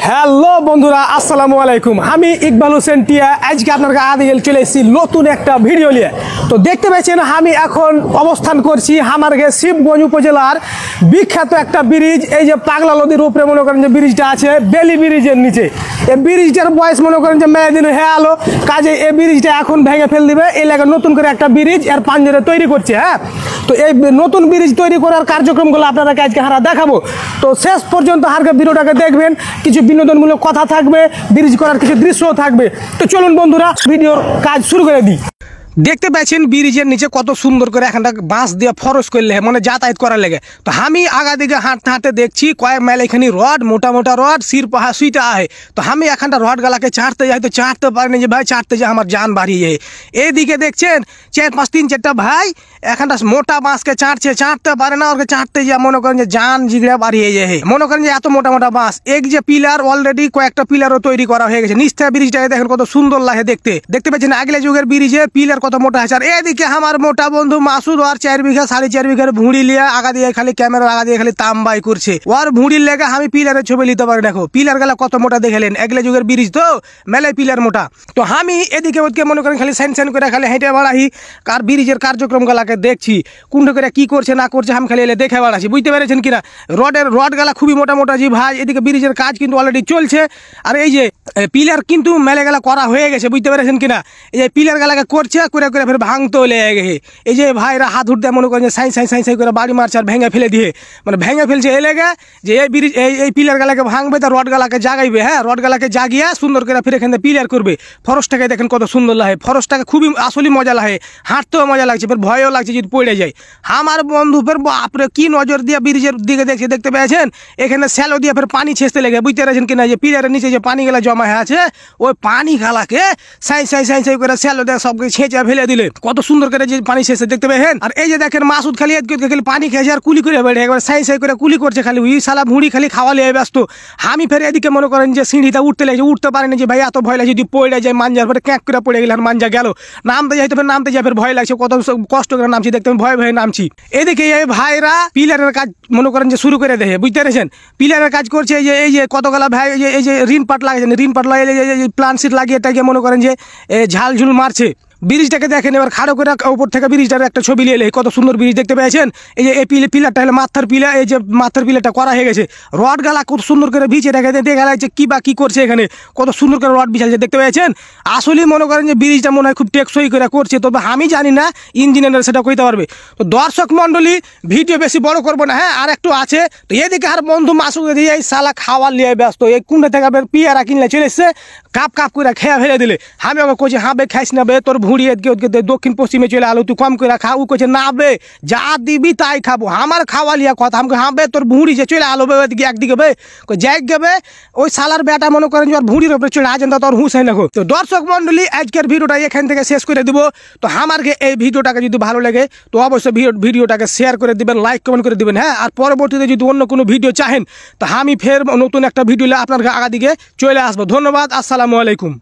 Hello বন্ধুরা, আসসালামু আলাইকুম। আমি ইকবাল হোসেন টিয়া আজকে আপনাদের আগে চলে এসেছি নতুন একটা ভিডিও নিয়ে। তো দেখতে পাচ্ছেন আমি এখন অবস্থান করছি আমাদের শিবগঞ্জ উপজেলার বিখ্যাত একটা ব্রিজ, এই যে পাগলা নদীর উপরে মনে করেন যে ব্রিজটা আছে, বেলি ব্রিজের নিচে। এই ব্রিজটার বয়স মনে করেন যে মেয়ে দিন হয়ে আলো কাজে এই ব্রিজটা এখন ভেঙে ফেল দিবে। এই লাগে নতুন করে একটা ব্রিজ এর পাঞ্জরে তৈরি করছে। হ্যাঁ, তো এই নতুন ব্রিজ তৈরি করার কার্যক্রমগুলো আপনাদেরকে আজকে হারা দেখাবো। তো শেষ পর্যন্ত হারকে ভিডিওটাকে দেখবেন, কিছু বিনোদনমূলক কথা থাকবে, ব্রিজ করার কিছু দৃশ্যও থাকবে। তো চলুন বন্ধুরা ভিডিওর কাজ শুরু করে দিই। দেখতে পাচ্ছেন ব্রিজের নিচে কত সুন্দর করে এখানটা বাঁশ দিয়ে ফরস করলে মানে যাতায়াত করার লেগে। তো আমি আগা দিকে হাঁটতে হাঁটতে দেখছি কয়েক মাইল এখানে রড, মোটা মোটা রড, সির পাহা সুইটা আহে। তো আমি এখানটা রড গালাকে চাটতে যাই, তো চাটতে পারিনি যে ভাই, চাটতে যে আমার জান বাড়িয়ে যায়। এইদিকে দেখছেন 4-5-3-4টা ভাই এখানটা মোটা বাঁশকে চাটতে পারে না, ওকে চাটতে যা মনে করেন যে জান জিগড়া বাড়িয়ে যায়। মনে করেন যে এত মোটা মোটা বাঁশ। এক যে পিলার অলরেডি কয়েকটা পিলারও তৈরি করা হয়ে গেছে। নিচ থেকে ব্রিজটাকে দেখেন কত সুন্দর লাগে দেখতে পাচ্ছেন আগলে যুগের ব্রিজে পিলার কত মোটা আছে। আর এদিকে আমার মোটা বন্ধু মাসুদ আর 4 বিঘা 4.5 বিঘার ভুঁড়ি লিয়ে আগা দিয়ে খালি ক্যামেরা আগা দিয়ে খালি তামবাই করছে। ওর ভুঁড়ির লেগে আমি পিলারের ছবি নিতে পারি। দেখো পিলার গেলা কত মোটা দেখলেন, আগলে যুগের ব্রিজ তো মেলে পিলার মোটা। তো আমি এদিকে ওদিকে মনে করেন খালি সাইন করে খালি হেঁটে বেড়াই আর ব্রিজের কার্যক্রম গুলাকে দেখছি কোনটা করে কি করছে না করছে। আমি খালি এলে দেখে বেড়াচ্ছি, বুঝতে পেরেছেন কিনা। রড গালা খুবই মোটা মোটা জি ভাই। এদিকে ব্রিজের কাজ কিন্তু অলরেডি চলছে। আর এই যে পিলার কিন্তু মেলে গেলা করা হয়ে গেছে, বুঝতে পেরেছেন কিনা। এই যে পিলার গালাকে করছে করে করে ফের ভাঙতে লেগে গেছে। এই যে ভাইরা হাত উঠতে মনে করেন যে সাই করে বাড়ি মারছে আর ভেঙে ফেলে দিয়ে মানে ভেঙে ফেলছে। এ লেগে যে এই ব্রিজ এই পিলার গালাকে ভাঙবে, তো রড গালাকে জাগাইবে। হ্যাঁ, রড গালাকে জাগিয়ে সুন্দর করে ফিরে এখানে পিলার করবে। ফরসটাকে দেখেন কত সুন্দর লাগে। ফরসটাকে খুবই আসলে মজা লাগে, হাঁটতেও মজা লাগছে, ফের ভয়ও লাগছে যদি পড়ে যায়। আমার বন্ধু ফের বাপরে কি নজর দিয়ে ব্রিজের দিকে দেখছে, দেখতে পেয়েছেন এখানে স্যালো দিয়ে ফের পানি ছেঁচতে লেগে, বুঝতে পেরেছেন কিনা। যে পিলারের নিচে যে পানি গেলা জমা হয়ে আছে, ওই পানি গালাকে সাই করে স্যালো দিয়ে সবকে ছেঁচে ফেলে দিলে কত সুন্দর করে যে পানি শেষে দেখতে পেয়েছেন। আর এই যে দেখেন মাসুদ খালি খালি পানি খেয়েছে আর কুলি করে বেড়ে একবার সাই করে কুলি করছে, খালি ওই সালা ভুঁড়ি খালি খাওয়া লিয়ে ব্যস্ত। আমি ফের এদিকে মনে করেন যে সিঁড়িটা উঠতে লাগছে, উঠতে পারেনি যে ভাই এত ভয় লাগছে যদি পড়ে যায় মাঞ্জার পরে ক্যাঁক করে পড়ে গেলে আর মাঞ্জা গেল। নামতে যাই তো ফের নামতে যাই ফের ভয় লাগছে, কত কষ্ট করে নামছি দেখতে ভয়ে নামছি। এদিকে এই ভাইরা পিলারের কাজ মনে করেন যে শুরু করে দেয়, বুঝতে পেরেছেন। পিলারের কাজ করছে এই যে কতগুলা ভাই এই যে ঋণ পাট লাগাইছেন, ঋণ পাট লাগিয়ে প্লান সিট লাগিয়ে এটাকে মনে করেন যে ঝালঝুল মারছে। ব্রিজটাকে দেখেন এবার খাড়ো করে উপর থেকে ব্রিজটার একটা ছবি নিয়ে এলে কত সুন্দর ব্রিজ দেখতে পেয়েছেন। এই যে এই পিলারটা হলে মাথার পিলার, এই যে মাথার পিলারটা করা হয়ে গেছে। রড গালা কত সুন্দর করে ভিজে রেখে দেখা যাচ্ছে কি বা কি করছে এখানে, কত সুন্দর করে রড বিছাচ্ছে দেখতে পেয়েছেন। আসলে মনে করেন যে ব্রিজটা মনে হয় খুব টেকসই করে করছে, তবে আমি জানি না, ইঞ্জিনিয়ার সেটা কইতে পারবে। তো দর্শক মন্ডলী ভিডিও বেশি বড় করবো না। হ্যাঁ, আর একটু আছে। তো এদিকে আর বন্ধু মাসুদ দিয়ে এই সালা খাওয়ার লিয়ে ব্যস্ত। এই কুন্ডা থেকে পিয়ারা কিনলে চলে এসছে, কাপ করে খেয়ে ফেলে দিলে। আমি ওকে কইছি হ্যাঁ বে খাইস না বে, তোর ভুঁড়ি দক্ষিণ পশ্চিমে চলে আলো, তুই কম করে খা। ও কইছে না বে, যা দিবি তাই খাবো, আমার খাওয়া লিয়া কথা। আমাকে হ্যাঁ বে, তোর ভুঁড়ি যে চলে আলো বে একদিকে বে যাই গেবে। ওই সালার বেটা মনে করেন যে ওর ভুঁড়ির উপরে চলে আছেন, তোর হুঁশ হয় না। তো দর্শক মন্ডলী আজকের ভিডিওটা এখান থেকে শেষ করে দিব। তো আমাকে এই ভিডিওটাকে যদি ভালো লাগে তো অবশ্যই ভিডিওটাকে শেয়ার করে দিবেন, লাইক কমেন্ট করে দিবেন। হ্যাঁ, আর পরবর্তীতে যদি অন্য কোনো ভিডিও চাহেন তো আমি ফের নতুন একটা ভিডিও আপনার আগা দিকে চলে আসবো। ধন্যবাদ, আসসালামু আলাইকুম।